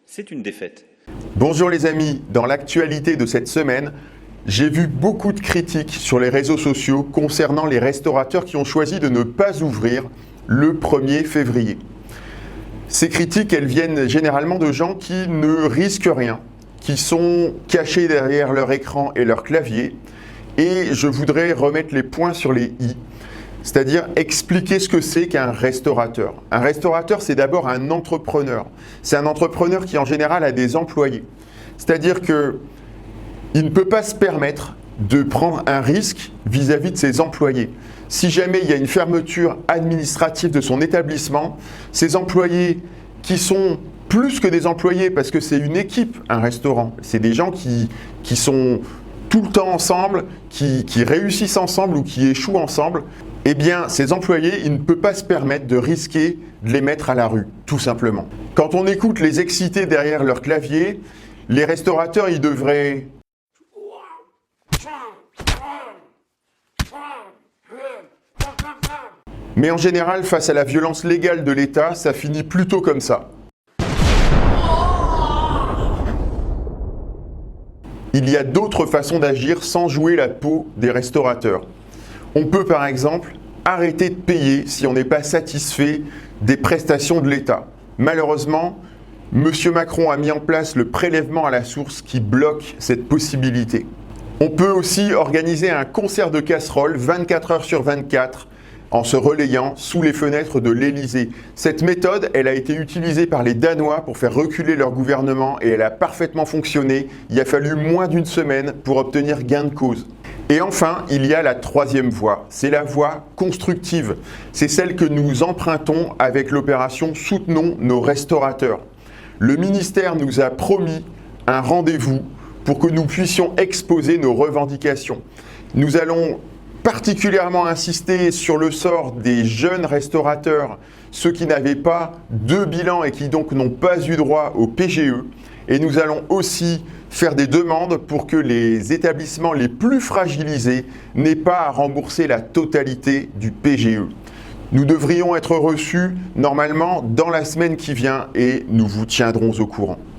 c'est une défaite. Bonjour les amis, dans l'actualité de cette semaine, j'ai vu beaucoup de critiques sur les réseaux sociaux concernant les restaurateurs qui ont choisi de ne pas ouvrir le 1er février. Ces critiques, elles viennent généralement de gens qui ne risquent rien, qui sont cachés derrière leur écran et leur clavier. Et je voudrais remettre les points sur les i, c'est-à-dire expliquer ce que c'est qu'un restaurateur. Un restaurateur, c'est d'abord un entrepreneur. C'est un entrepreneur qui, en général, a des employés. C'est-à-dire qu'il ne peut pas se permettre de prendre un risque vis-à-vis de ses employés. Si jamais il y a une fermeture administrative de son établissement, ses employés qui sont plus que des employés, parce que c'est une équipe, un restaurant, c'est des gens qui sont tout le temps ensemble, qui réussissent ensemble ou qui échouent ensemble, eh bien, ces employés, il ne peut pas se permettre de risquer de les mettre à la rue, tout simplement. Quand on écoute les excités derrière leur clavier, les restaurateurs, ils devraient... Mais en général, face à la violence légale de l'État, ça finit plutôt comme ça. Il y a d'autres façons d'agir sans jouer la peau des restaurateurs. On peut par exemple arrêter de payer si on n'est pas satisfait des prestations de l'État. Malheureusement, M. Macron a mis en place le prélèvement à la source qui bloque cette possibilité. On peut aussi organiser un concert de casseroles 24 heures sur 24 en se relayant sous les fenêtres de l'Élysée. Cette méthode, elle a été utilisée par les Danois pour faire reculer leur gouvernement et elle a parfaitement fonctionné. Il a fallu moins d'une semaine pour obtenir gain de cause. Et enfin, il y a la troisième voie, c'est la voie constructive. C'est celle que nous empruntons avec l'opération Soutenons nos restaurateurs. Le ministère nous a promis un rendez-vous pour que nous puissions exposer nos revendications. Nous allons particulièrement insister sur le sort des jeunes restaurateurs, ceux qui n'avaient pas de bilan et qui donc n'ont pas eu droit au PGE. Et nous allons aussi faire des demandes pour que les établissements les plus fragilisés n'aient pas à rembourser la totalité du PGE. Nous devrions être reçus normalement dans la semaine qui vient et nous vous tiendrons au courant.